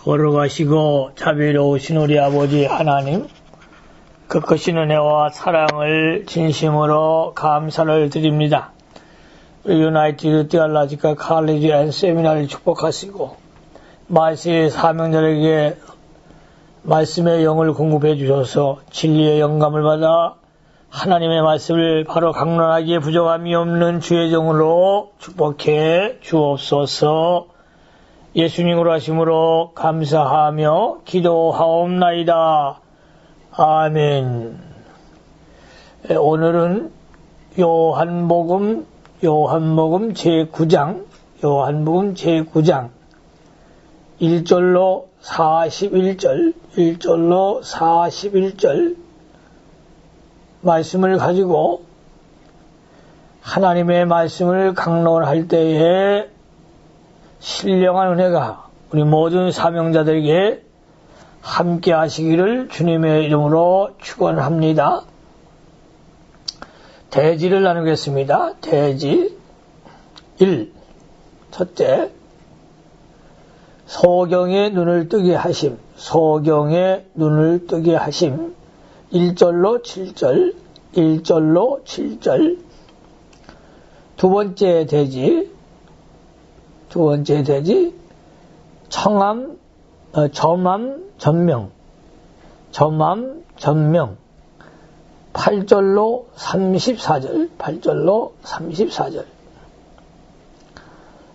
걸어가시고 자비로우신 우리 아버지 하나님, 그 크신 은혜와 사랑을 진심으로 감사를 드립니다. 유나이티드 디알라지카 칼리지 앤 세미나를 축복하시고 말씀의 사명자에게 말씀의 영을 공급해 주셔서 진리의 영감을 받아 하나님의 말씀을 바로 강론하기에 부족함이 없는 주의 종으로 축복해 주옵소서. 예수님으로 하심으로 감사하며 기도하옵나이다. 아멘. 오늘은 요한복음 제9장 1절로 41절 말씀을 가지고 하나님의 말씀을 강론할 때에 신령한 은혜가 우리 모든 사명자들에게 함께 하시기를 주님의 이름으로 축원합니다. 대지를 나누겠습니다. 대지 1. 첫째, 소경의 눈을 뜨게 하심. 1절로 7절. 두 번째 대지, 점암 전명. 8절로 34절.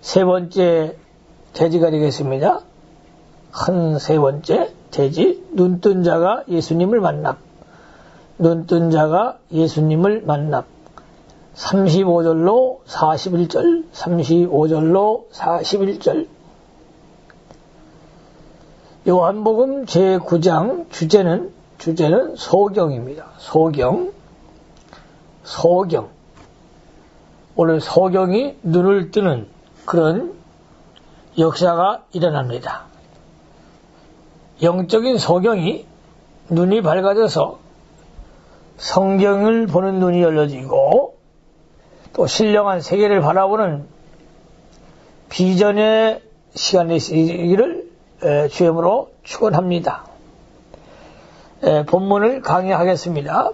세 번째 대지가 되겠습니다. 큰 세 번째 대지, 눈뜬 자가 예수님을 만남. 35절로 41절. 요한복음 제9장 주제는 소경입니다. 소경. 오늘 소경이 눈을 뜨는 그런 역사가 일어납니다. 영적인 소경이 눈이 밝아져서 성경을 보는 눈이 열려지고 또 신령한 세계를 바라보는 비전의 시간이 있기를 주님으로 축원합니다. 본문을 강의하겠습니다.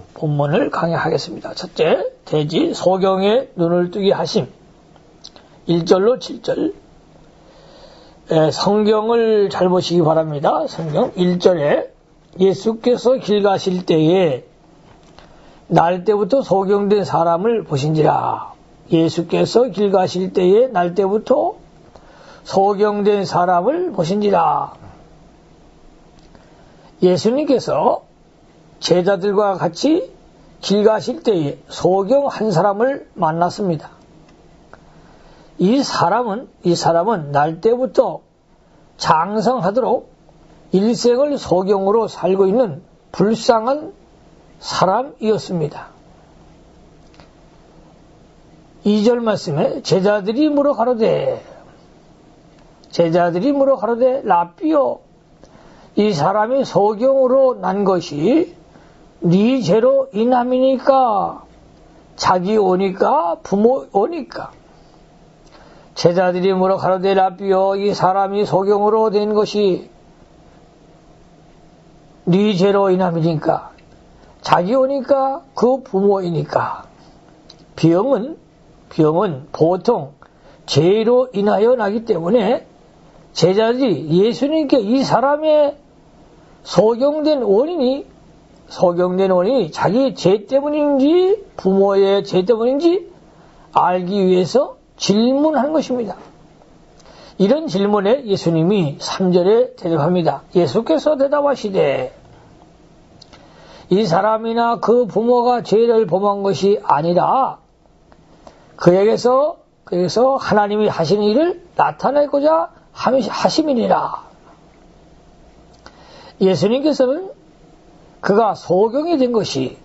첫째, 대지 소경의 눈을 뜨게 하심. 1절로 7절. 성경을 잘 보시기 바랍니다. 성경 1절에 예수께서 길 가실 때에 날 때부터 소경된 사람을 보신지라. 예수께서 길 가실 때에 날 때부터 소경된 사람을 보신지라. 예수님께서 제자들과 같이 길 가실 때에 소경 한 사람을 만났습니다. 이 사람은 날 때부터 장성하도록 일생을 소경으로 살고 있는 불쌍한 사람이었습니다. 2절 말씀에 제자들이 물어 가로되 라삐요, 이 사람이 소경으로 난 것이 네 죄로 인함이니까? 자기 오니까? 부모 오니까? 제자들이 물어 가로되 라삐요, 이 사람이 소경으로 된 것이 네 죄로 인함이니까? 자기 오니까? 그 부모이니까? 병은 보통 죄로 인하여 나기 때문에 제자들이 예수님께 이 사람의 소경된 원인이 자기 죄 때문인지 부모의 죄 때문인지 알기 위해서 질문한 것입니다. 이런 질문에 예수님이 3절에 대답합니다. 예수께서 대답하시되 이 사람이나 그 부모가 죄를 범한 것이 아니라 그에게서 하나님이 하시는 일을 나타내고자 하심이니라. 예수님께서는 그가 소경이 된 것이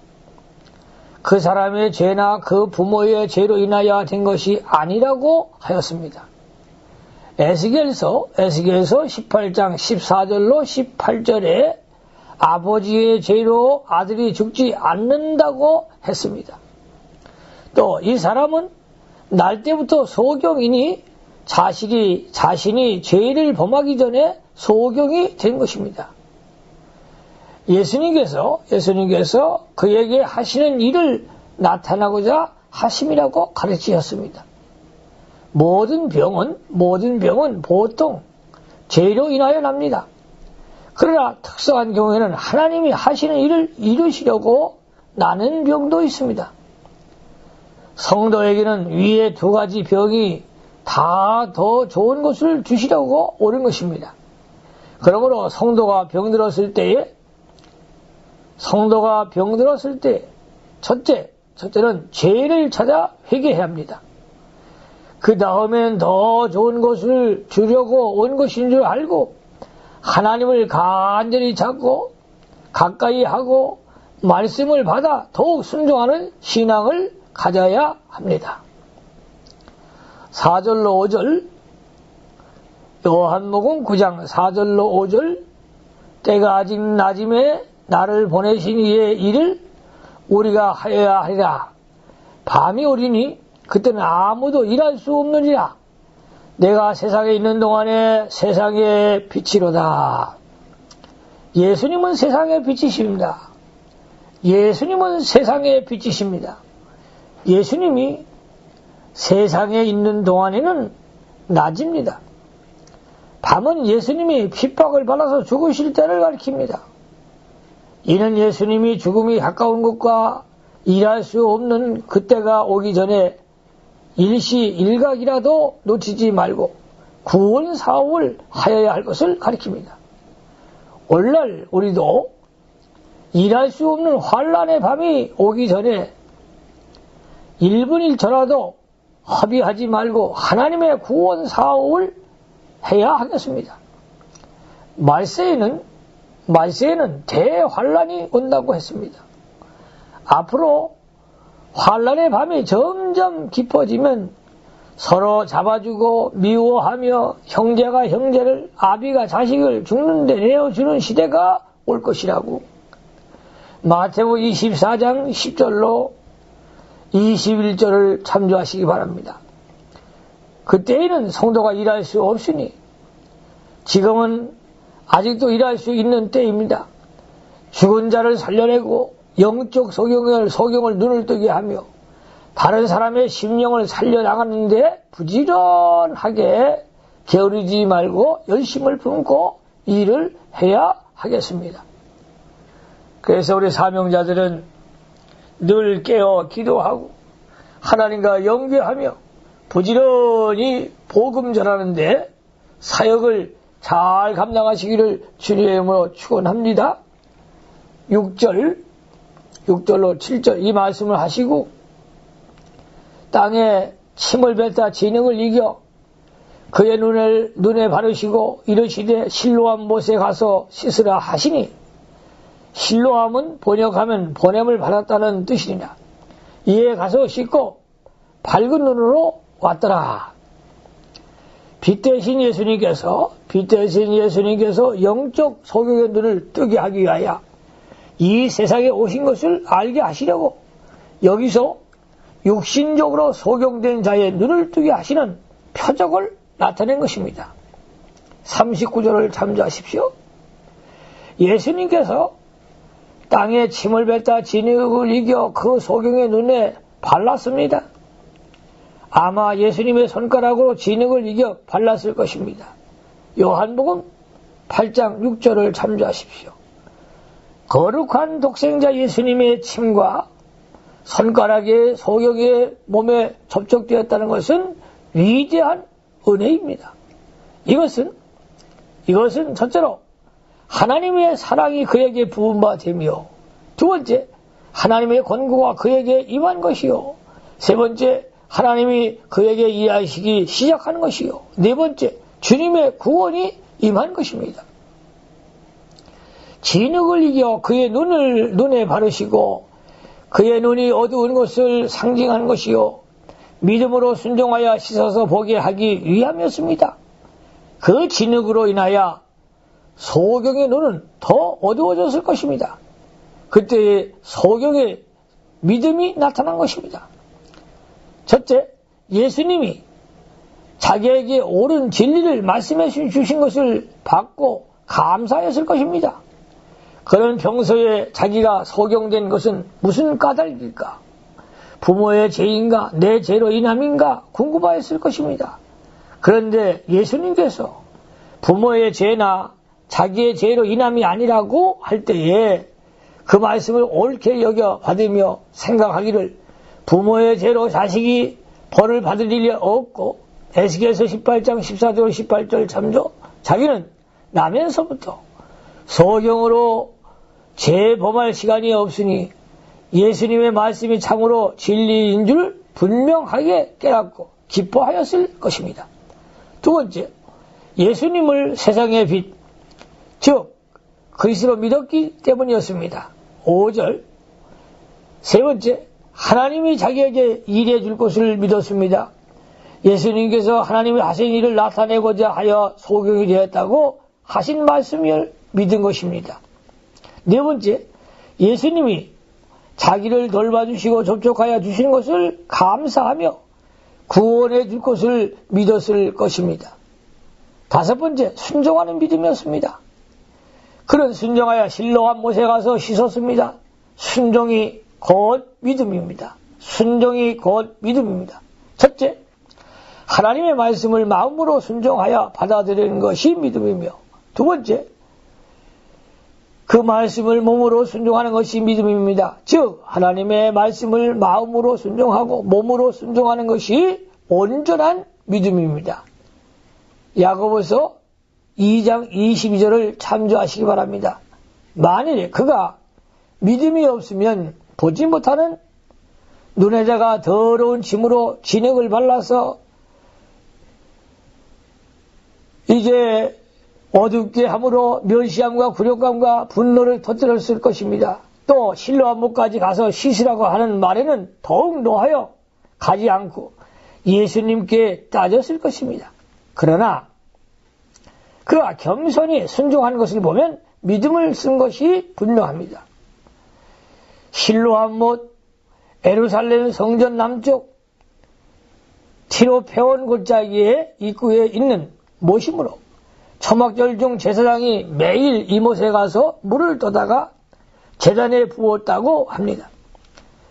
그 사람의 죄나 그 부모의 죄로 인하여 된 것이 아니라고 하였습니다. 에스겔서 18장 14절로 18절에 아버지의 죄로 아들이 죽지 않는다고 했습니다. 또 이 사람은 날 때부터 소경이니 자신이 죄를 범하기 전에 소경이 된 것입니다. 예수님께서 그에게 하시는 일을 나타나고자 하심이라고 가르치셨습니다. 모든 병은 보통 죄로 인하여 납니다. 그러나 특수한 경우에는 하나님이 하시는 일을 이루시려고 나는 병도 있습니다. 성도에게는 위에 두 가지 병이 다 더 좋은 것을 주시려고 오는 것입니다. 그러므로 성도가 병들었을 때 첫째는 죄를 찾아 회개해야 합니다. 그 다음엔 더 좋은 것을 주려고 온 것인 줄 알고 하나님을 간절히 찾고 가까이 하고 말씀을 받아 더욱 순종하는 신앙을 가져야 합니다. 4절로 5절 요한복음 9장 4절로 5절 때가 아직 낮음에 나를 보내신 이의 일을 우리가 하여야 하리라. 밤이 오리니 그때는 아무도 일할 수 없느니라. 내가 세상에 있는 동안에 세상의 빛이로다. 예수님은 세상의 빛이십니다. 예수님이 세상에 있는 동안에는 낮입니다. 밤은 예수님이 핍박을 받아서 죽으실 때를 가리킵니다. 이는 예수님이 죽음이 가까운 것과 일할 수 없는 그때가 오기 전에 일시일각이라도 놓치지 말고 구원 사업을 하여야 할 것을 가리킵니다. 오늘날 우리도 일할 수 없는 환란의 밤이 오기 전에 1분 1초라도 허비하지 말고 하나님의 구원 사업을 해야 하겠습니다. 말세에는 대환란이 온다고 했습니다. 앞으로 환란의 밤이 점점 깊어지면 서로 잡아주고 미워하며 형제가 형제를 아비가 자식을 죽는데 내어주는 시대가 올 것이라고 마태복음 24장 10절로 21절을 참조하시기 바랍니다. 그때에는 성도가 일할 수 없으니 지금은 아직도 일할 수 있는 때입니다. 죽은 자를 살려내고 영적 소경을 눈을 뜨게 하며 다른 사람의 심령을 살려나가는데 부지런하게 게으르지 말고 열심을 품고 일을 해야 하겠습니다. 그래서 우리 사명자들은 늘 깨어 기도하고 하나님과 연계하며 부지런히 복음 전하는데 사역을 잘 감당하시기를 주님으로 축원합니다. 6절로 7절 이 말씀을 하시고 땅에 침을 뱉다 진흙을 이겨 그의 눈에 바르시고 이르시되 실로암 못에 가서 씻으라 하시니 실로암은 번역하면 보냄을 받았다는 뜻이니라. 이에 가서 씻고 밝은 눈으로 왔더라. 빛 대신 예수님께서 영적 소경의 눈을 뜨게 하기 위하여 이 세상에 오신 것을 알게 하시려고 여기서 육신적으로 소경된 자의 눈을 뜨게 하시는 표적을 나타낸 것입니다. 39절을 참조하십시오. 예수님께서 땅에 침을 뱉다 진흙을 이겨 그 소경의 눈에 발랐습니다. 아마 예수님의 손가락으로 진흙을 이겨 발랐을 것입니다. 요한복음 8장 6절을 참조하십시오. 거룩한 독생자 예수님의 침과 손가락의 소경의 몸에 접촉되었다는 것은 위대한 은혜입니다. 이것은 첫째로 하나님의 사랑이 그에게 부은 바 되며 두 번째 하나님의 권고가 그에게 임한 것이요 세 번째 하나님이 그에게 이해하시기 시작하는 것이요 네 번째 주님의 구원이 임한 것입니다. 진흙을 이겨 그의 눈에 바르시고 그의 눈이 어두운 것을 상징하는 것이요 믿음으로 순종하여 씻어서 보게 하기 위함이었습니다. 그 진흙으로 인하여 소경의 눈은 더 어두워졌을 것입니다. 그때 소경의 믿음이 나타난 것입니다. 첫째, 예수님이 자기에게 옳은 진리를 말씀해 주신 것을 받고 감사했을 것입니다. 그런 평소에 자기가 소경된 것은 무슨 까닭일까? 부모의 죄인가 내 죄로 인함인가 궁금하였을 것입니다. 그런데 예수님께서 부모의 죄나 자기의 죄로 인함이 아니라고 할 때에 그 말씀을 옳게 여겨 받으며 생각하기를 부모의 죄로 자식이 벌을 받을 일이 없고 에스겔서 18장 14절 18절 참조 자기는 나면서부터 소경으로 재범할 시간이 없으니 예수님의 말씀이 참으로 진리인 줄 분명하게 깨닫고 기뻐하였을 것입니다. 두 번째, 예수님을 세상의 빛, 즉 그리스도로 믿었기 때문이었습니다. 5절. 세 번째, 하나님이 자기에게 일해 줄 것을 믿었습니다. 예수님께서 하나님이 하신 일을 나타내고자 하여 소경이 되었다고 하신 말씀을 믿은 것입니다. 네 번째, 예수님이 자기를 돌봐주시고 접촉하여 주신 것을 감사하며 구원해 줄 것을 믿었을 것입니다. 다섯 번째, 순종하는 믿음이었습니다. 그는 순종하여 실로암 못에 가서 씻었습니다. 순종이 곧 믿음입니다. 순종이 곧 믿음입니다. 첫째, 하나님의 말씀을 마음으로 순종하여 받아들이는 것이 믿음이며, 두 번째, 그 말씀을 몸으로 순종하는 것이 믿음입니다. 즉 하나님의 말씀을 마음으로 순종하고 몸으로 순종하는 것이 온전한 믿음입니다. 야고보서 2장 22절을 참조하시기 바랍니다. 만일에 그가 믿음이 없으면 보지 못하는 눈에다가 더러운 짐으로 진흙을 발라서 이제 어둡게 함으로 멸시함과 굴욕감과 분노를 터뜨렸을 것입니다. 또 실로암 못까지 가서 씻으라고 하는 말에는 더욱 노하여 가지 않고 예수님께 따졌을 것입니다. 그러나 그가 겸손히 순종한 것을 보면 믿음을 쓴 것이 분명합니다. 실로암 못, 예루살렘 성전 남쪽 티로페온 골짜기의 입구에 있는 못이므로 초막절 중 제사장이 매일 이못에 가서 물을 떠다가 제단에 부었다고 합니다.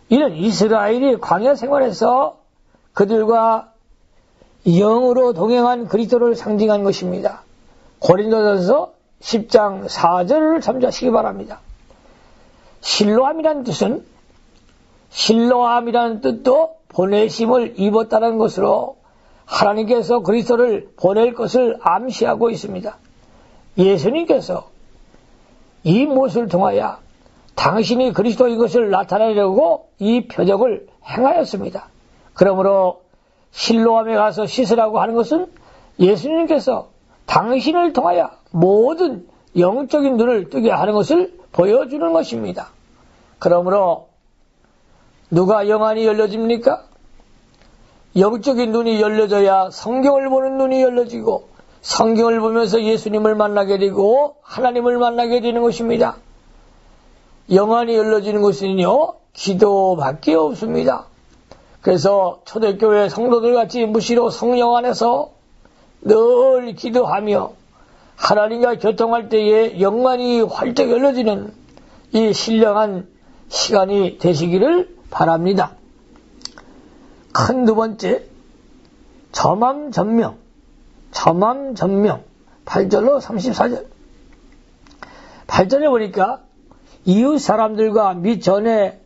이는 이스라엘이 광야 생활에서 그들과 영으로 동행한 그리스도를 상징한 것입니다. 고린도전서 10장 4절을 참조하시기 바랍니다. 실로암이라는 뜻도 보내심을 입었다는 것으로 하나님께서 그리스도를 보낼 것을 암시하고 있습니다. 예수님께서 이 못을 통하여 당신이 그리스도인 것을 나타내려고 이 표적을 행하였습니다. 그러므로 실로암에 가서 씻으라고 하는 것은 예수님께서 당신을 통하여 모든 영적인 눈을 뜨게 하는 것을 보여주는 것입니다. 그러므로 누가 영안이 열려집니까? 영적인 눈이 열려져야 성경을 보는 눈이 열려지고 성경을 보면서 예수님을 만나게 되고 하나님을 만나게 되는 것입니다. 영안이 열려지는 것은요, 기도밖에 없습니다. 그래서 초대교회 성도들 같이 무시로 성령 안에서 늘 기도하며 하나님과 교통할 때에 영안이 활짝 열려지는 이 신령한 시간이 되시기를 바랍니다. 큰 두 번째, 점암전명 8절로 34절. 8절에 보니까 이웃 사람들과 및 전에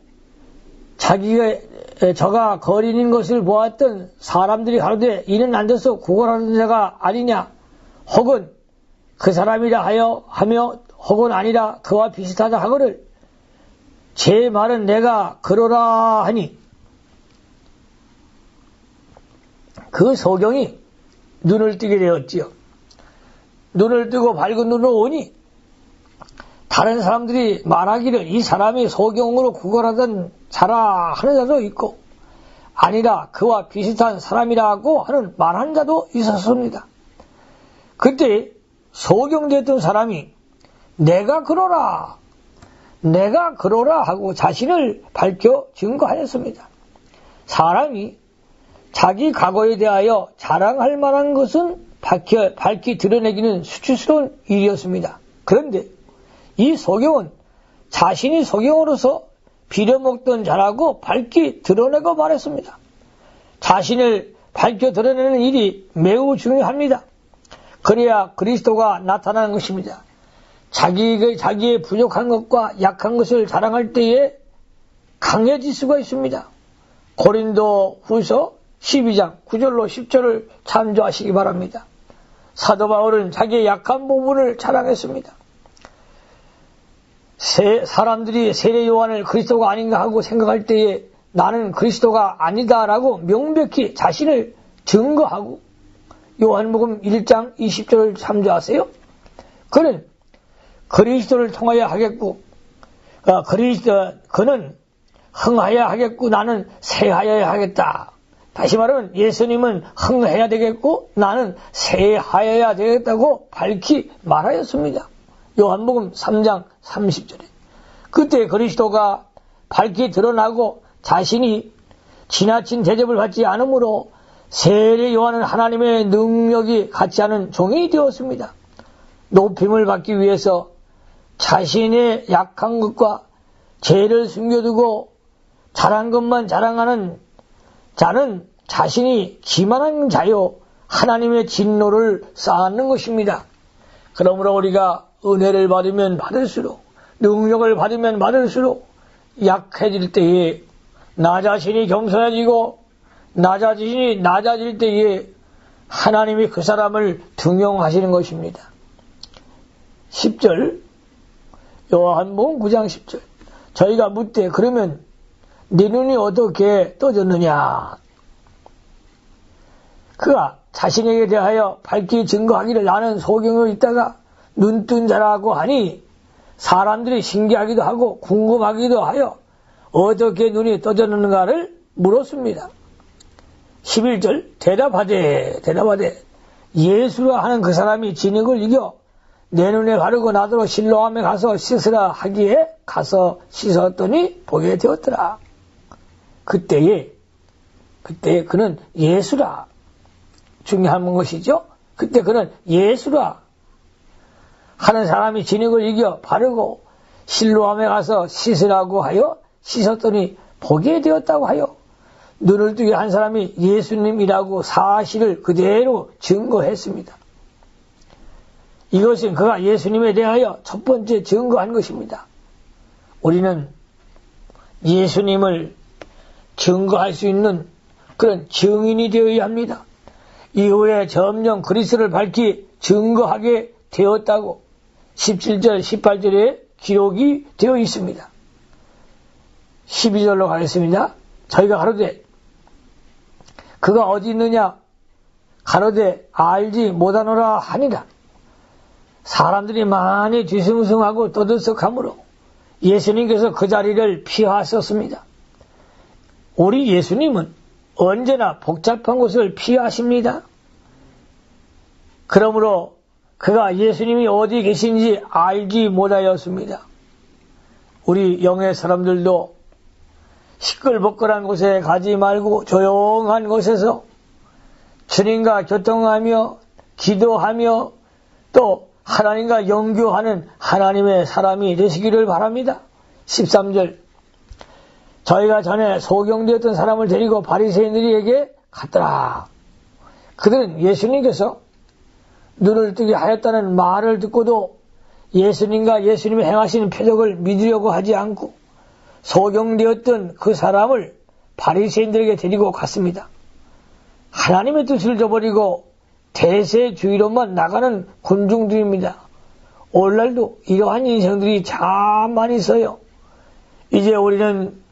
저가 거린인 것을 보았던 사람들이 가로되 이는 앉아서 구걸하는 자가 아니냐, 혹은 그 사람이라 하며 혹은 아니라 그와 비슷하다 하거늘 제 말은 내가 그러라 하니, 그 소경이 눈을 뜨게 되었지요. 눈을 뜨고 밝은 눈으로 오니 다른 사람들이 말하기를 이 사람이 소경으로 구걸하던 자라 하는 자도 있고 아니라 그와 비슷한 사람이라고 하는 말하는 자도 있었습니다. 그때 소경됐던 사람이 내가 그러라 하고 자신을 밝혀 증거하였습니다. 사람이 자기 과거에 대하여 자랑할 만한 것은 밝히 드러내기는 수치스러운 일이었습니다. 그런데 이 소경은 자신이 소경으로서 빌어먹던 자라고 밝히 드러내고 말했습니다. 자신을 밝혀 드러내는 일이 매우 중요합니다. 그래야 그리스도가 나타나는 것입니다. 자기의 부족한 것과 약한 것을 자랑할 때에 강해질 수가 있습니다. 고린도 후서 12장 9절로 10절을 참조하시기 바랍니다. 사도 바울은 자기의 약한 부분을 자랑했습니다. 사람들이 세례 요한을 그리스도가 아닌가 하고 생각할 때에 나는 그리스도가 아니다라고 명백히 자신을 증거하고 요한복음 1장 20절을 참조하세요. 그는 그리스도를 통하여 하겠고 그는 흥하여야 하겠고 나는 새하여야 하겠다. 다시 말하면 예수님은 흥해야 되겠고 나는 새하여야 되겠다고 밝히 말하였습니다. 요한복음 3장 30절에 그때 그리스도가 밝히 드러나고 자신이 지나친 대접을 받지 않으므로 세례 요한은 하나님의 능력이 같지 않은 종이 되었습니다. 높임을 받기 위해서 자신의 약한 것과 죄를 숨겨두고 잘한 것만 자랑하는 자는 자신이 기만한 자요 하나님의 진노를 쌓는 것입니다. 그러므로 우리가 은혜를 받으면 받을수록 능력을 받으면 받을수록 약해질 때에 나 자신이 겸손해지고 나 자신이 낮아질 때에 하나님이 그 사람을 등용하시는 것입니다. 10절 요한복음 9장 10절 저희가 묻되 그러면 네 눈이 어떻게 떠졌느냐? 그가 자신에게 대하여 밝히 증거하기를 나는 소경으로 있다가 눈뜬 자라고 하니 사람들이 신기하기도 하고 궁금하기도 하여 어떻게 눈이 떠졌는가를 물었습니다. 11절 대답하되 예수라 하는 그 사람이 진흙을 이겨 내 눈에 바르고 나더러 실로암에 가서 씻으라 하기에 가서 씻었더니 보게 되었더라. 그때에 그는 예수라 중요한 것이죠. 그때 그는 예수라 하는 사람이 진흙을 이겨 바르고 실로암에 가서 씻으라고 하여 씻었더니 보게 되었다고 하여 눈을 뜨게 한 사람이 예수님이라고 사실을 그대로 증거했습니다. 이것은 그가 예수님에 대하여 첫 번째 증거한 것입니다. 우리는 예수님을 증거할 수 있는 그런 증인이 되어야 합니다. 이후에 점점 그리스도를 밝히 증거하게 되었다고 17절, 18절에 기록이 되어 있습니다. 12절로 가겠습니다. 저희가 가로되 그가 어디 있느냐? 가로되 알지 못하노라 하니라. 사람들이 많이 뒤숭숭하고 떠들썩하므로 예수님께서 그 자리를 피하셨습니다. 우리 예수님은 언제나 복잡한 곳을 피하십니다. 그러므로 그가 예수님이 어디 계신지 알지 못하였습니다. 우리 영의 사람들도 시끌벅걸한 곳에 가지 말고 조용한 곳에서 주님과 교통하며 기도하며 또 하나님과 영교하는 하나님의 사람이 되시기를 바랍니다. 13절 저희가 전에 소경되었던 사람을 데리고 바리새인들에게 갔더라. 그들은 예수님께서 눈을 뜨게 하였다는 말을 듣고도 예수님과 예수님이 행하시는 표적을 믿으려고 하지 않고 소경되었던 그 사람을 바리새인들에게 데리고 갔습니다. 하나님의 뜻을 저버리고 대세주의로만 나가는 군중들입니다. 오늘날도 이러한 인생들이 참 많이 있어요. 이제 우리는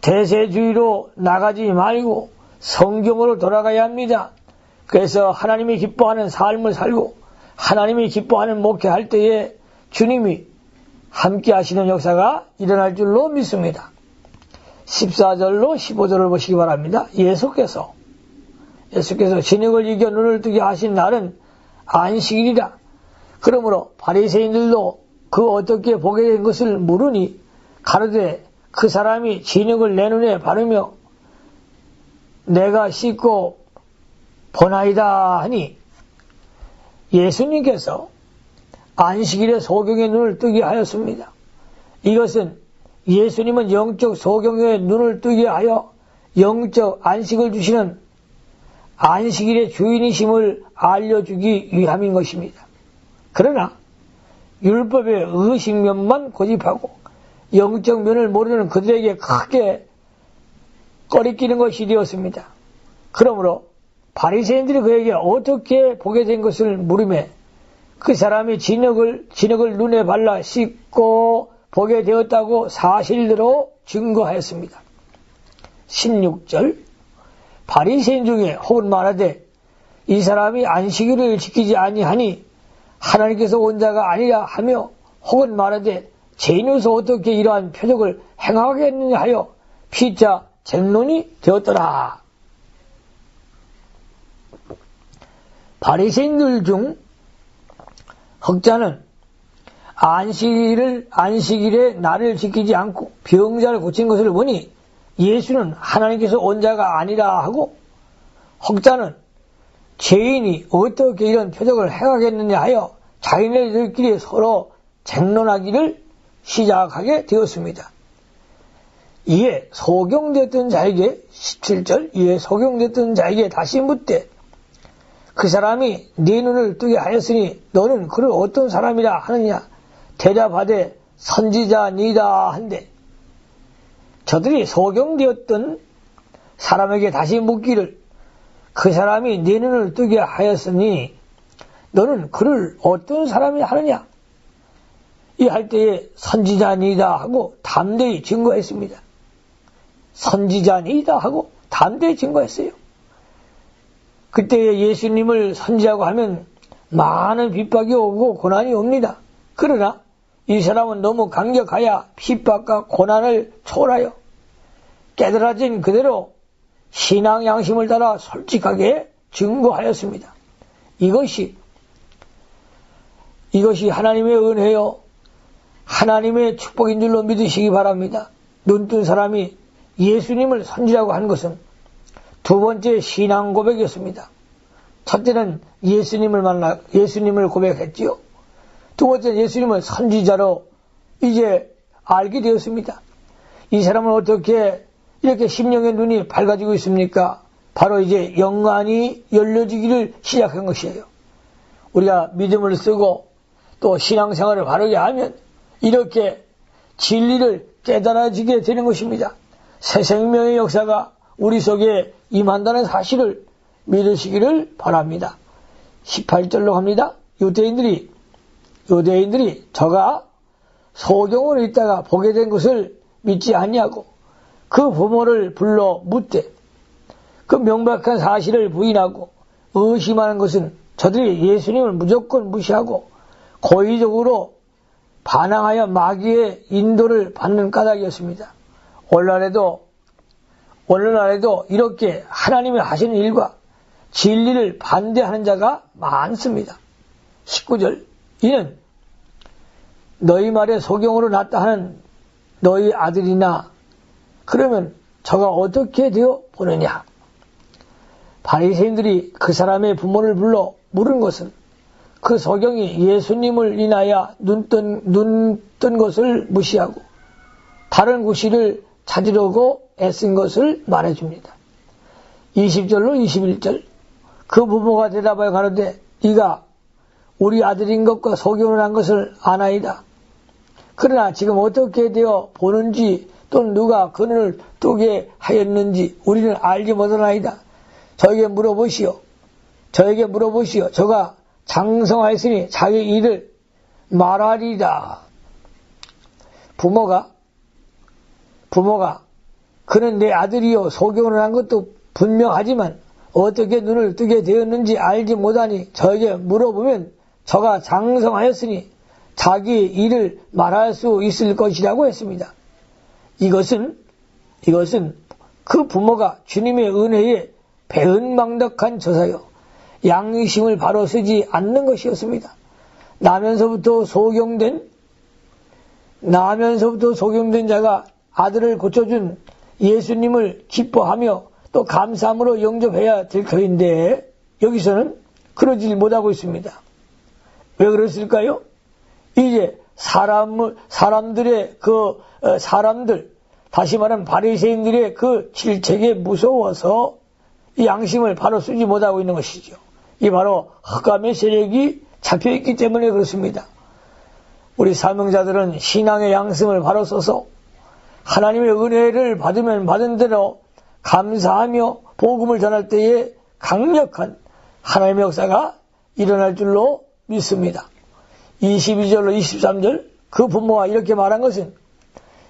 대세주의로 나가지 말고 성경으로 돌아가야 합니다. 그래서 하나님이 기뻐하는 삶을 살고 하나님이 기뻐하는 목회할 때에 주님이 함께 하시는 역사가 일어날 줄로 믿습니다. 14절로 15절을 보시기 바랍니다. 예수께서 진흙을 이겨 눈을 뜨게 하신 날은 안식일이라. 그러므로 바리새인들도 그 어떻게 보게 된 것을 물으니 가로되 그 사람이 진흙을 내 눈에 바르며 내가 씻고 보나이다 하니 예수님께서 안식일에 소경의 눈을 뜨게 하였습니다. 이것은 예수님은 영적 소경의 눈을 뜨게 하여 영적 안식을 주시는 안식일의 주인이심을 알려주기 위함인 것입니다. 그러나 율법의 의식면만 고집하고 영적 면을 모르는 그들에게 크게 꺼리끼는 것이 되었습니다. 그러므로 바리새인들이 그에게 어떻게 보게 된 것을 물으매 그 사람이 진흙을 눈에 발라 씻고 보게 되었다고 사실대로 증거하였습니다. 16절 바리새인 중에 혹은 말하되 이 사람이 안식일을 지키지 아니하니 하나님께서 온 자가 아니라 하며 혹은 말하되 죄인으로서 어떻게 이러한 표적을 행하겠느냐 하여 피차 쟁론이 되었더라. 바리새인들 중 흑자는 안식일에 날을 지키지 않고 병자를 고친 것을 보니 예수는 하나님께서 온 자가 아니라 하고 흑자는 죄인이 어떻게 이런 표적을 행하겠느냐 하여 자기네들끼리 서로 쟁론하기를 시작하게 되었습니다. 이에 소경됐던 자에게 17절 이에 소경됐던 자에게 다시 묻되 그 사람이 네 눈을 뜨게 하였으니 너는 그를 어떤 사람이라 하느냐 대답하되 선지자니다 한데 저들이 소경되었던 사람에게 다시 묻기를 그 사람이 네 눈을 뜨게 하였으니 너는 그를 어떤 사람이 하느냐 이 할 때에 선지자니다 하고 담대히 증거했습니다. 선지자니다 하고 담대히 증거했어요. 그때 예수님을 선지자고 하면 많은 핍박이 오고 고난이 옵니다. 그러나 이 사람은 너무 강력하여 핍박과 고난을 초월하여 깨달아진 그대로 신앙 양심을 따라 솔직하게 증거하였습니다. 이것이 하나님의 은혜요 하나님의 축복인 줄로 믿으시기 바랍니다. 눈뜬 사람이 예수님을 선지자고 한 것은 두 번째 신앙 고백이었습니다. 첫째는 예수님을 고백했지요. 두 번째 예수님을 선지자로 이제 알게 되었습니다. 이 사람은 어떻게 이렇게 심령의 눈이 밝아지고 있습니까? 바로 이제 영안이 열려지기를 시작한 것이에요. 우리가 믿음을 쓰고 또 신앙생활을 바르게 하면 이렇게 진리를 깨달아지게 되는 것입니다. 새 생명의 역사가 우리 속에 임한다는 사실을 믿으시기를 바랍니다. 18절로 갑니다. 유대인들이 저가 소경으로 있다가 보게 된 것을 믿지 아니하고 그 부모를 불러 묻되 그 명백한 사실을 부인하고 의심하는 것은 저들이 예수님을 무조건 무시하고 고의적으로 반항하여 마귀의 인도를 받는 까닭이었습니다. 오늘날에도 이렇게 하나님이 하시는 일과 진리를 반대하는 자가 많습니다. 19절 이는 너희 말에 소경으로 났다 하는 너희 아들이나 그러면 저가 어떻게 되어 보느냐. 바리새인들이 그 사람의 부모를 불러 물은 것은 그 소경이 예수님을 인하여 눈 뜬 것을 무시하고 다른 구실을 찾으려고 애쓴 것을 말해줍니다. 20절로 21절 그 부모가 대답하여 가로되 네가 우리 아들인 것과 소경을 한 것을 아나이다. 그러나 지금 어떻게 되어 보는지 또는 누가 그 눈을 뜨게 하였는지 우리는 알지 못하나이다. 저에게 물어보시오. 저가 장성하였으니 자기 일을 말하리다. 부모가 그는 내 아들이요 소경을 한 것도 분명하지만 어떻게 눈을 뜨게 되었는지 알지 못하니 저에게 물어보면 저가 장성하였으니 자기 일을 말할 수 있을 것이라고 했습니다. 이것은 그 부모가 주님의 은혜에 배은망덕한 저사요 양심을 바로 쓰지 않는 것이었습니다. 나면서부터 소경된 자가 아들을 고쳐준 예수님을 기뻐하며 또 감사함으로 영접해야 될 터인데 여기서는 그러지 못하고 있습니다. 왜 그랬을까요? 이제 사람들, 다시 말하면 바리새인들의 그 질책에 무서워서 이 양심을 바로 쓰지 못하고 있는 것이죠. 이 바로 흑암의 세력이 잡혀있기 때문에 그렇습니다. 우리 사명자들은 신앙의 양심을 바로 써서 하나님의 은혜를 받으면 받은 대로 감사하며 복음을 전할 때에 강력한 하나님의 역사가 일어날 줄로 믿습니다. 22절로 23절 그 부모가 이렇게 말한 것은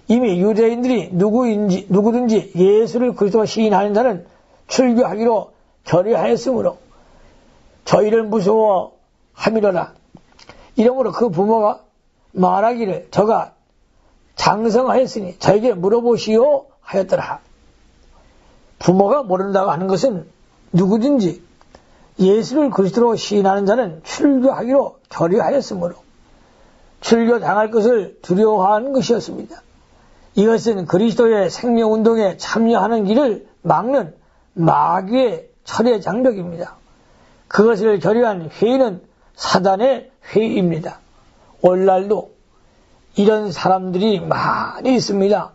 이미 유대인들이 누구든지 예수를 그리스도로 시인하는 자는 출교하기로 결의하였으므로 저희를 무서워함이로라. 이러므로 그 부모가 말하기를 저가 장성하였으니 저에게 물어보시오 하였더라. 부모가 모른다고 하는 것은 누구든지 예수를 그리스도로 시인하는 자는 출교하기로 결의하였으므로 출교당할 것을 두려워하는 것이었습니다. 이것은 그리스도의 생명운동에 참여하는 길을 막는 마귀의 철의 장벽입니다. 그것을 결의한 회의는 사단의 회의입니다. 오늘날도 이런 사람들이 많이 있습니다.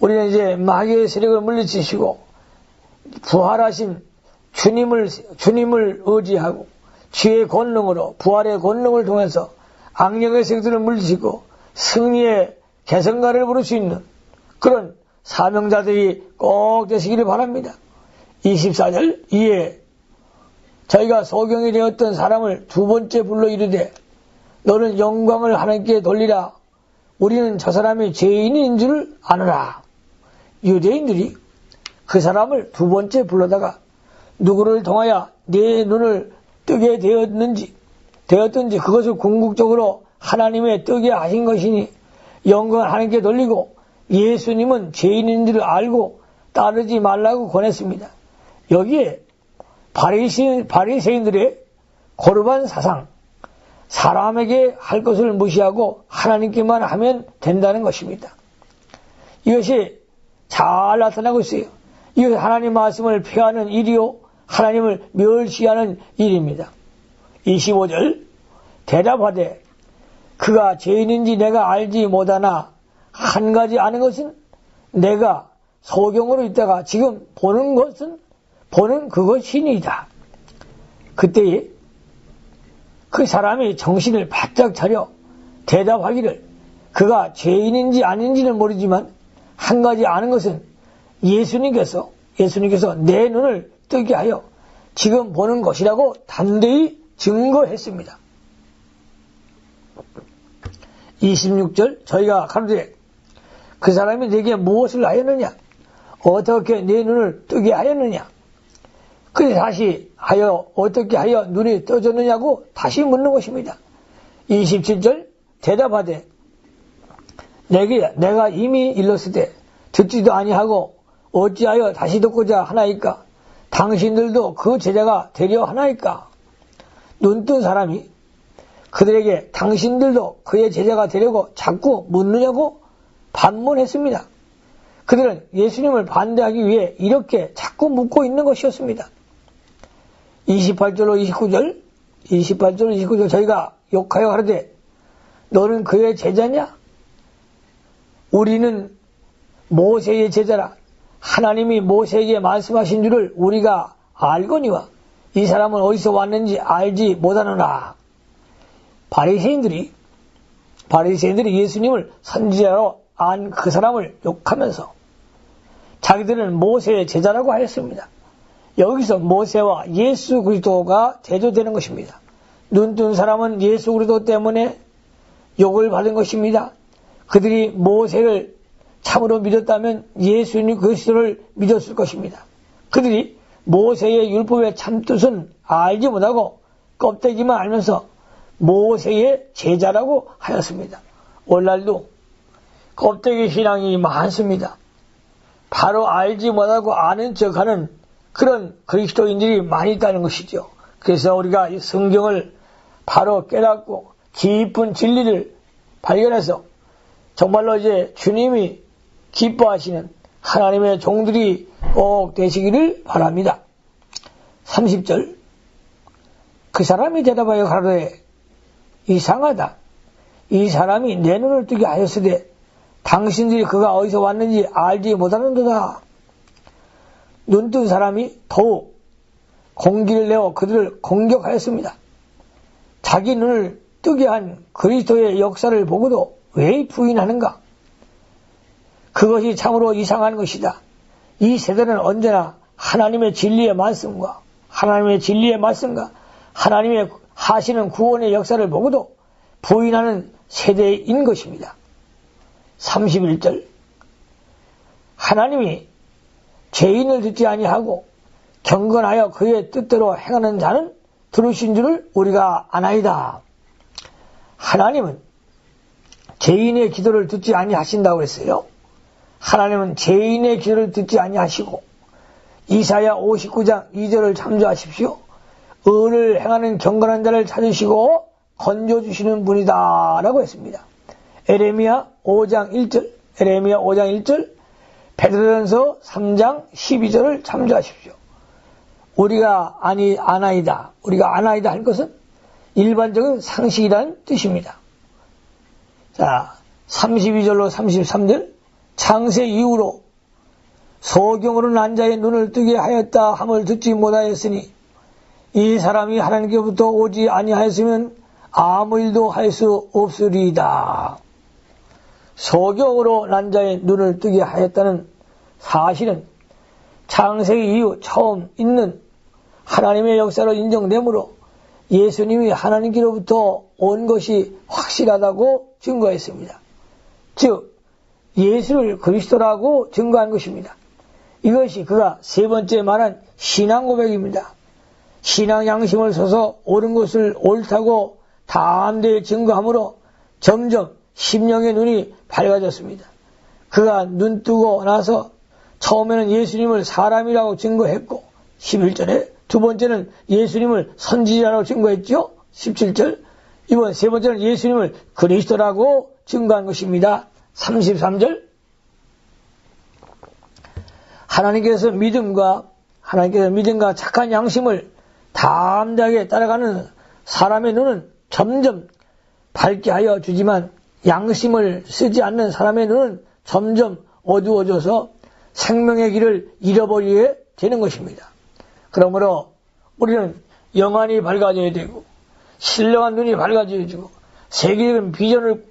우리는 이제 마귀의 세력을 물리치시고 부활하신 주님을 의지하고 주의 권능으로 부활의 권능을 통해서 악령의 세력들을 물리치고 승리의 개성가를 부를 수 있는 그런 사명자들이 꼭 되시기를 바랍니다. 24절 이에 저희가 소경이 되었던 사람을 두 번째 불러 이르되 너는 영광을 하나님께 돌리라. 우리는 저 사람이 죄인인 줄 아노라. 유대인들이 그 사람을 두 번째 불러다가 누구를 통하여 내 눈을 뜨게 되었던지 그것을 궁극적으로 하나님의 뜨게 하신 것이니 영광을 하나님께 돌리고 예수님은 죄인인 줄 알고 따르지 말라고 권했습니다. 여기에 바리새인들의 고르반 사상, 사람에게 할 것을 무시하고 하나님께만 하면 된다는 것입니다. 이것이 잘 나타나고 있어요. 이것이 하나님 말씀을 폐하는 일이요 하나님을 멸시하는 일입니다. 25절 대답하되 그가 죄인인지 내가 알지 못하나 한 가지 아는 것은 내가 소경으로 있다가 지금 보는 그것이니이다. 그때에 그 사람이 정신을 바짝 차려 대답하기를 그가 죄인인지 아닌지는 모르지만 한 가지 아는 것은 예수님께서 내 눈을 뜨게 하여 지금 보는 것이라고 담대히 증거했습니다. 26절 저희가 가로되 그 사람이 내게 무엇을 하였느냐 어떻게 내 눈을 뜨게 하였느냐 그래 다시 하여 어떻게 하여 눈이 떠졌느냐고 다시 묻는 것입니다. 27절 대답하되 내가 이미 일렀을 때 듣지도 아니하고 어찌하여 다시 듣고자 하나이까 당신들도 그 제자가 되려 하나이까 눈뜬 사람이 그들에게 당신들도 그의 제자가 되려고 자꾸 묻느냐고 반문했습니다. 그들은 예수님을 반대하기 위해 이렇게 자꾸 묻고 있는 것이었습니다. 28절로 29절 저희가 욕하여 가로되 너는 그의 제자냐? 우리는 모세의 제자라 하나님이 모세에게 말씀하신 줄을 우리가 알거니와 이 사람은 어디서 왔는지 알지 못하노라. 바리새인들이 예수님을 선지자로 안 그 사람을 욕하면서 자기들은 모세의 제자라고 하였습니다. 여기서 모세와 예수 그리스도가 대조되는 것입니다. 눈뜬 사람은 예수 그리스도 때문에 욕을 받은 것입니다. 그들이 모세를 참으로 믿었다면 예수님 그리스도를 믿었을 것입니다. 그들이 모세의 율법의 참뜻은 알지 못하고 껍데기만 알면서 모세의 제자라고 하였습니다. 오늘날도 껍데기 신앙이 많습니다. 바로 알지 못하고 아는 척하는 그런 그리스도인들이 많이 있다는 것이죠. 그래서 우리가 이 성경을 바로 깨닫고 깊은 진리를 발견해서 정말로 이제 주님이 기뻐하시는 하나님의 종들이 꼭 되시기를 바랍니다. 30절. 그 사람이 대답하여 가로되 이상하다. 이 사람이 내 눈을 뜨게 하였으되 당신들이 그가 어디서 왔는지 알지 못하는도다. 눈뜬 사람이 더욱 공기를 내어 그들을 공격하였습니다. 자기 눈을 뜨게 한 그리스도의 역사를 보고도 왜 부인하는가? 그것이 참으로 이상한 것이다. 이 세대는 언제나 하나님의 진리의 말씀과 하나님의 하시는 구원의 역사를 보고도 부인하는 세대인 것입니다. 31절. 하나님이 죄인을 듣지 아니하고 경건하여 그의 뜻대로 행하는 자는 들으신 줄을 우리가 아나이다. 하나님은 죄인의 기도를 듣지 아니하신다고 했어요. 하나님은 죄인의 기도를 듣지 아니하시고 이사야 59장 2절을 참조하십시오. 의를 행하는 경건한 자를 찾으시고 건져주시는 분이다 라고 했습니다. 에레미야 5장 1절, 베드로전서 3장 12절을 참조하십시오. 우리가 아나이다 할 것은 일반적인 상식이라는 뜻입니다. 자, 32절로 33절. 창세 이후로 소경으로 난 자의 눈을 뜨게 하였다 함을 듣지 못하였으니 이 사람이 하나님께부터 오지 아니하였으면 아무 일도 할 수 없으리이다. 소경으로 난 자의 눈을 뜨게 하였다는 사실은 창세기 이후 처음 있는 하나님의 역사로 인정되므로 예수님이 하나님께로부터 온 것이 확실하다고 증거했습니다. 즉 예수를 그리스도라고 증거한 것입니다. 이것이 그가 세 번째 말한 신앙 고백입니다. 신앙 양심을 써서 옳은 것을 옳다고 담대히 증거함으로 점점 심령의 눈이 밝아졌습니다. 그가 눈 뜨고 나서 처음에는 예수님을 사람이라고 증거했고 11절에 두 번째는 예수님을 선지자라고 증거했죠. 17절. 이번 세 번째는 예수님을 그리스도라고 증거한 것입니다. 33절. 하나님께서 믿음과 착한 양심을 담대하게 따라가는 사람의 눈은 점점 밝게 하여 주지만 양심을 쓰지 않는 사람의 눈은 점점 어두워져서 생명의 길을 잃어버리게 되는 것입니다. 그러므로 우리는 영안이 밝아져야 되고 신령한 눈이 밝아져야 되고 세계적인 비전을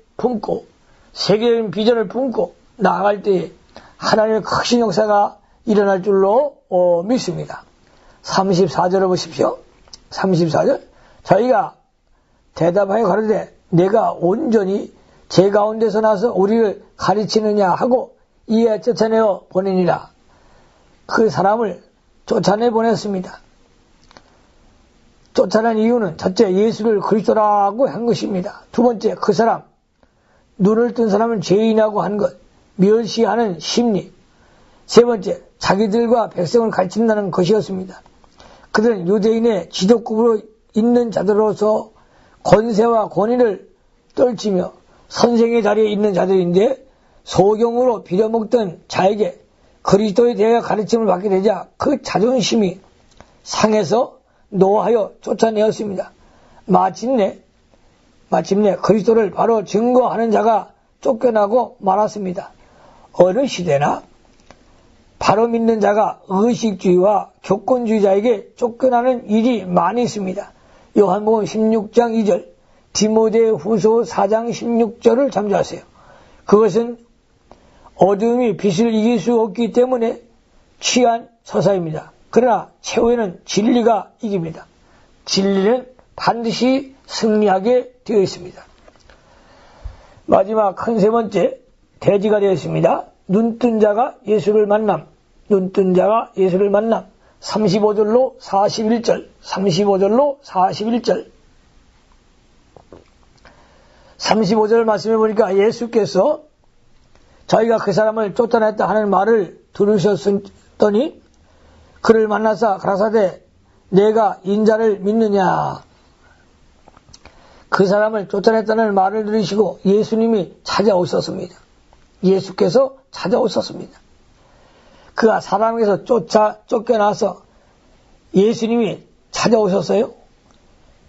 품고 나아갈 때 하나님의 크신 역사가 일어날 줄로 믿습니다. 34절을 보십시오. 34절. 저희가 대답하여 가로되 내가 온전히 제 가운데서 나서 우리를 가르치느냐 하고 이에 쫓아내어 보내니라. 그 사람을 쫓아내 보냈습니다. 쫓아낸 이유는 첫째 예수를 그리스도라고 한 것입니다. 두 번째 그 사람 눈을 뜬 사람은 죄인이라고 한 것, 멸시하는 심리. 세 번째 자기들과 백성을 가르친다는 것이었습니다. 그들은 유대인의 지도급으로 있는 자들로서 권세와 권위를 떨치며 선생의 자리에 있는 자들인데 소경으로 빌어먹던 자에게 그리스도에 대해 가르침을 받게 되자 그 자존심이 상해서 노하여 쫓아내었습니다. 마침내 그리스도를 바로 증거하는 자가 쫓겨나고 말았습니다. 어느 시대나 바로 믿는 자가 의식주의와 교권주의자에게 쫓겨나는 일이 많이 있습니다. 요한복음 16장 2절, 디모데후서 4장 16절을 참조하세요. 그것은 어둠이 빛을 이길 수 없기 때문에 취한 서사입니다. 그러나 최후에는 진리가 이깁니다. 진리는 반드시 승리하게 되어 있습니다. 마지막 큰 세 번째 대지가 되었습니다. 눈뜬 자가 예수를 만남. 35절로 41절. 35절 말씀해 보니까 예수께서 저희가 그 사람을 쫓아냈다 하는 말을 들으셨더니 그를 만나서 가라사대 내가 인자를 믿느냐. 그 사람을 쫓아냈다는 말을 들으시고 예수님이 찾아오셨습니다. 예수께서 찾아오셨습니다. 그가 사람에게서 쫓겨나서 예수님이 찾아오셨어요.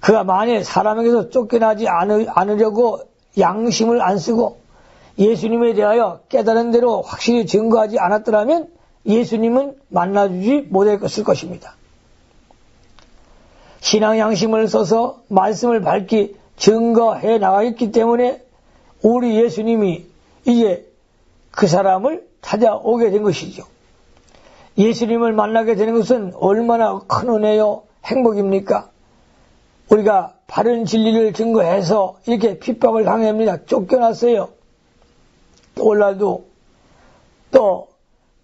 그가 만일 사람에게서 쫓겨나지 않으려고 양심을 안 쓰고 예수님에 대하여 깨달은 대로 확실히 증거하지 않았더라면 예수님은 만나주지 못했을 것입니다. 신앙 양심을 써서 말씀을 밝히 증거해 나가있기 때문에 우리 예수님이 이제 그 사람을 찾아오게 된 것이죠. 예수님을 만나게 되는 것은 얼마나 큰 은혜요 행복입니까? 우리가 바른 진리를 증거해서 이렇게 핍박을 당합니다. 쫓겨났어요. 오늘날도 또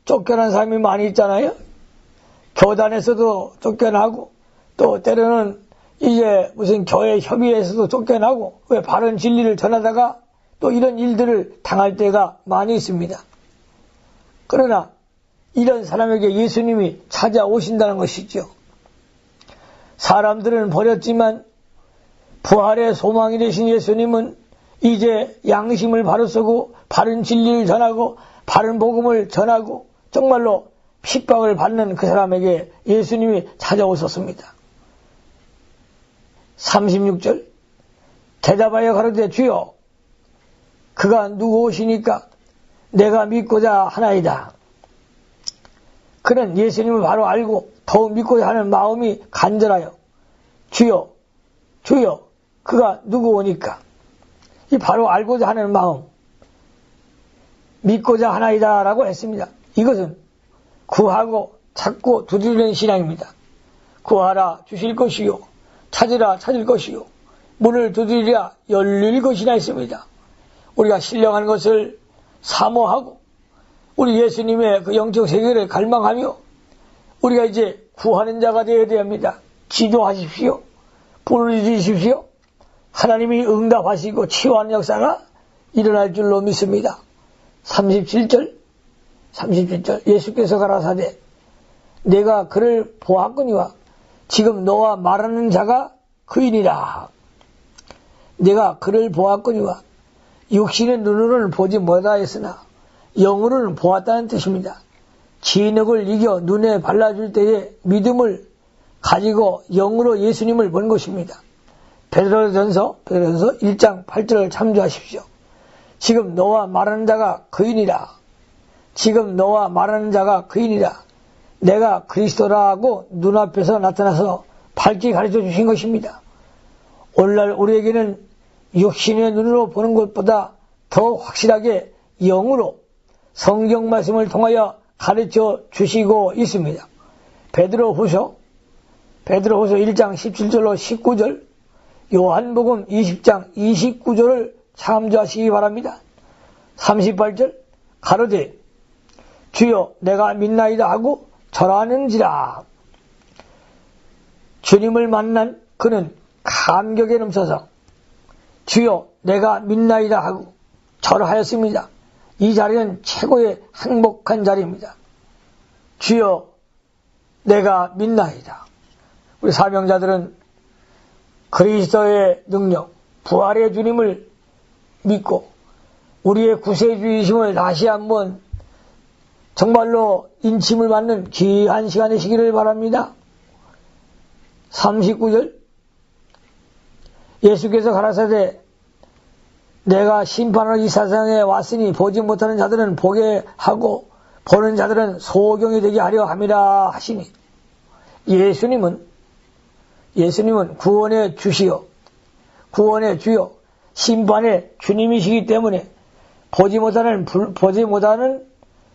쫓겨난 사람이 많이 있잖아요. 교단에서도 쫓겨나고 또 때로는 이제 무슨 교회 협의회에서도 쫓겨나고 왜 바른 진리를 전하다가 또 이런 일들을 당할 때가 많이 있습니다. 그러나 이런 사람에게 예수님이 찾아오신다는 것이죠. 사람들은 버렸지만 부활의 소망이 되신 예수님은 이제 양심을 바로 쓰고 바른 진리를 전하고 바른 복음을 전하고 정말로 핍박을 받는 그 사람에게 예수님이 찾아오셨습니다. 36절 대답하여 가로되 주여 그가 누구오시니까 내가 믿고자 하나이다. 그는 예수님을 바로 알고 더욱 믿고자 하는 마음이 간절하여 주여 주여 그가 누구오니까 이 바로 알고자 하는 마음 믿고자 하나이다 라고 했습니다. 이것은 구하고 찾고 두드리는 신앙입니다. 구하라 주실 것이요 찾으라 찾을 것이요 문을 두드리랴 열릴 것이나 했습니다. 우리가 신령한 것을 사모하고 우리 예수님의 그 영적 세계를 갈망하며 우리가 이제 구하는 자가 되어야 됩니다. 기도하십시오. 부르짖으십시오. 하나님이 응답하시고 치유하는 역사가 일어날 줄로 믿습니다. 37절 예수께서 가라사대 내가 그를 보았거니와 지금 너와 말하는 자가 그이니라. 내가 그를 보았거니와 육신의 눈으로는 보지 못하였으나 영으로는 보았다는 뜻입니다. 진흙을 이겨 눈에 발라줄 때에 믿음을 가지고 영으로 예수님을 본 것입니다. 베드로전서 1장 8절을 참조하십시오. 지금 너와 말하는 자가 그이니라. 지금 너와 말하는 자가 그이니라. 내가 그리스도라고 눈앞에서 나타나서 밝게 가르쳐 주신 것입니다. 오늘날 우리에게는 육신의 눈으로 보는 것보다 더 확실하게 영으로 성경 말씀을 통하여 가르쳐 주시고 있습니다. 베드로후서 1장 17절로 19절, 요한복음 20장 29절을 참조하시기 바랍니다. 38절 가로되 주여 내가 믿나이다 하고 절하는지라. 주님을 만난 그는 감격에 넘쳐서 주여 내가 믿나이다 하고 절하였습니다. 이 자리는 최고의 행복한 자리입니다. 주여 내가 믿나이다. 우리 사명자들은 그리스도의 능력, 부활의 주님을 믿고 우리의 구세주이심을 다시 한번 정말로 인침을 받는 귀한 시간이 시기를 바랍니다. 39절 예수께서 가라사대 내가 심판하러 이 세상에 왔으니 보지 못하는 자들은 보게 하고 보는 자들은 소경이 되게 하려 함이라 하시니 예수님은 구원의 주시요 구원의 주요 심판의 주님이시기 때문에 보지 못하는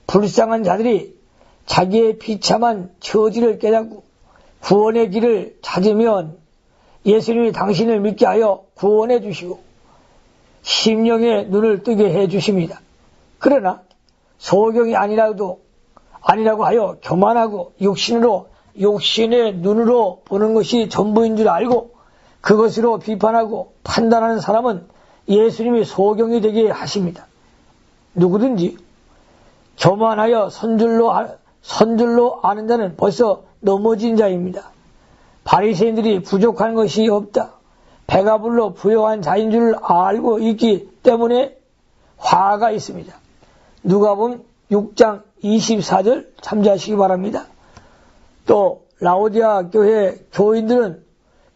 불쌍한 자들이 자기의 비참한 처지를 깨닫고 구원의 길을 찾으면 예수님이 당신을 믿게 하여 구원해 주시고 심령의 눈을 뜨게 해 주십니다. 그러나 소경이 아니라고 하여 교만하고 육신의 눈으로 보는 것이 전부인 줄 알고 그것으로 비판하고 판단하는 사람은 예수님이 소경이 되게 하십니다. 누구든지 교만하여 선줄로 아는 자는 벌써 넘어진 자입니다. 바리새인들이 부족한 것이 없다. 배가 불러 부요한 자인 줄 알고 있기 때문에 화가 있습니다. 누가복음 6장 24절 참조하시기 바랍니다. 또 라오디아 교회 교인들은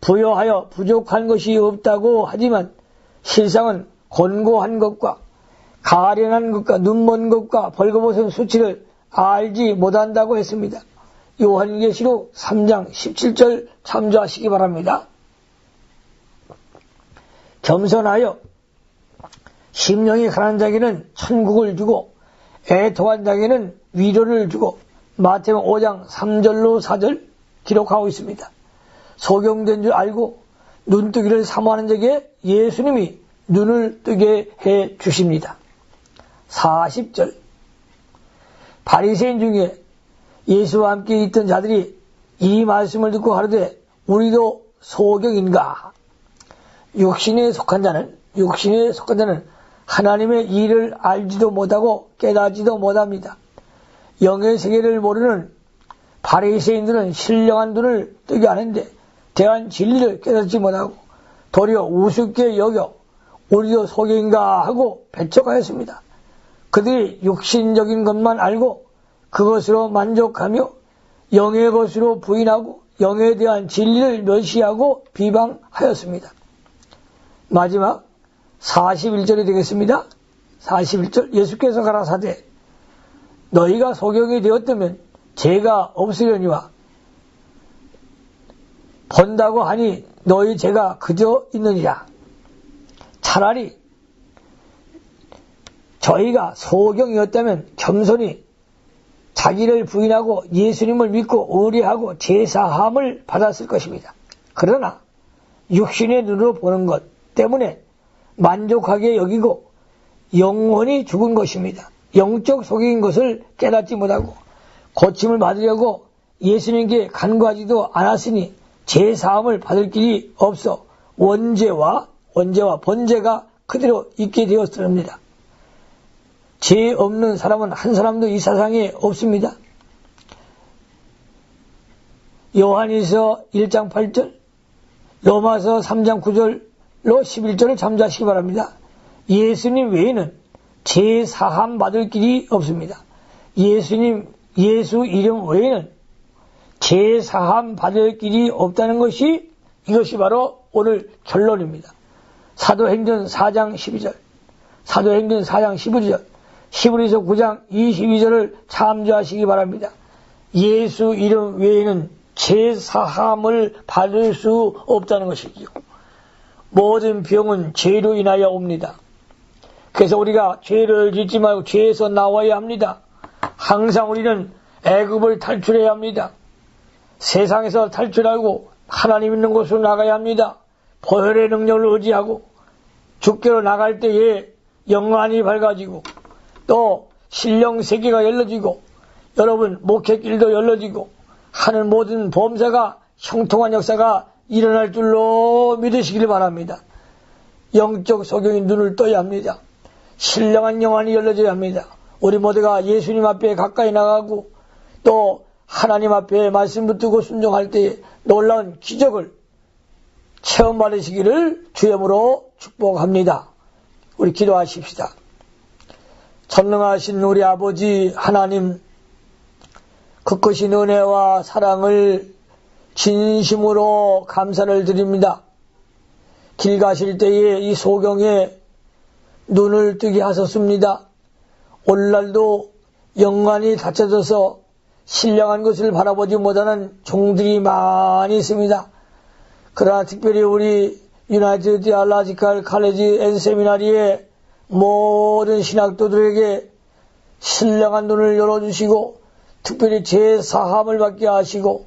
부여하여 부족한 것이 없다고 하지만 실상은 곤고한 것과 가련한 것과 눈먼 것과 벌거벗은 수치를 알지 못한다고 했습니다. 요한계시록 3장 17절 참조하시기 바랍니다. 겸손하여 심령이 가난한 자에게는 천국을 주고 애통한 자에게는 위로를 주고 마태복음 5장 3절로 4절 기록하고 있습니다. 소경된 줄 알고 눈뜨기를 사모하는 자에게 예수님이 눈을 뜨게 해 주십니다. 40절 바리새인 중에 예수와 함께 있던 자들이 이 말씀을 듣고 가로되 우리도 소경인가? 육신에 속한 자는 하나님의 일을 알지도 못하고 깨닫지도 못합니다. 영의 세계를 모르는 바리새인들은 신령한 눈을 뜨게 하는데 대한 진리를 깨닫지 못하고 도리어 우습게 여겨 우리도 소경인가 하고 배척하였습니다. 그들이 육신적인 것만 알고 그것으로 만족하며 영의 것으로 부인하고 영에 대한 진리를 멸시하고 비방하였습니다. 마지막 41절이 되겠습니다. 41절 예수께서 가라사대 너희가 소경이 되었다면 죄가 없으려니와 본다고 하니 너희 죄가 그저 있느니라. 차라리 저희가 소경이었다면 겸손히 자기를 부인하고 예수님을 믿고 의뢰하고 제사함을 받았을 것입니다. 그러나 육신의 눈으로 보는 것 때문에 만족하게 여기고 영혼이 죽은 것입니다. 영적 소경인 것을 깨닫지 못하고 고침을 받으려고 예수님께 간구하지도 않았으니 제사함을 받을 길이 없어 원죄와 번제가 그대로 있게 되었습니다. 죄 없는 사람은 한 사람도 이 세상에 없습니다. 요한일서 1장 8절, 로마서 3장 9절로 11절을 참조하시기 바랍니다. 예수님 외에는 죄 사함 받을 길이 없습니다. 예수 이름 외에는 죄 사함 받을 길이 없다는 것이 이것이 바로 오늘 결론입니다. 사도행전 4장 12절, 사도행전 4장 15절, 히브리서 9장 22절을 참조하시기 바랍니다. 예수 이름 외에는 죄 사함을 받을 수 없다는 것이지요. 모든 병은 죄로 인하여 옵니다. 그래서 우리가 죄를 짓지 말고 죄에서 나와야 합니다. 항상 우리는 애굽을 탈출해야 합니다. 세상에서 탈출하고 하나님 있는 곳으로 나가야 합니다. 보혈의 능력을 의지하고 주께로 나갈 때에 영안이 밝아지고 또 신령 세계가 열려지고 여러분 목회길도 열려지고 하는 모든 범사가 형통한 역사가 일어날 줄로 믿으시길 바랍니다. 영적 소경인 눈을 떠야 합니다. 신령한 영안이 열려져야 합니다. 우리 모두가 예수님 앞에 가까이 나가고 또 하나님 앞에 말씀 붙들고 순종할 때 놀라운 기적을 체험받으시기를 주님으로 축복합니다. 우리 기도하십시다. 전능하신 우리 아버지 하나님, 그 크신 은혜와 사랑을 진심으로 감사를 드립니다. 길 가실 때에 이 소경에 눈을 뜨게 하셨습니다. 오늘날도 영안이 닫혀져서 신령한 것을 바라보지 못하는 종들이 많이 있습니다. 그러나 특별히 우리 유나이티드 디알라지칼 칼레지 앤 세미나리의 모든 신학도들에게 신령한 눈을 열어주시고 특별히 제사함을 받게 하시고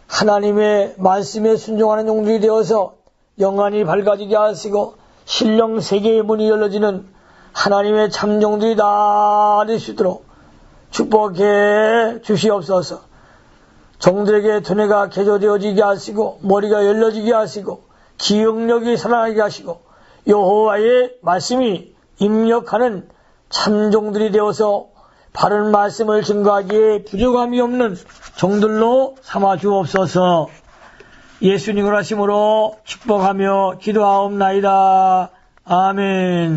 하나님의 말씀에 순종하는 종들이 되어서 영안이 밝아지게 하시고 신령 세계의 문이 열려지는 하나님의 참종들이 다 될 수 있도록 축복해 주시옵소서. 종들에게 두뇌가 개조되어지게 하시고 머리가 열려지게 하시고 기억력이 살아나게 하시고 여호와의 말씀이 입력하는 참종들이 되어서 바른 말씀을 증거하기에 부족함이 없는 종들로 삼아 주옵소서. 예수님을 하심으로 축복하며 기도하옵나이다. 아멘.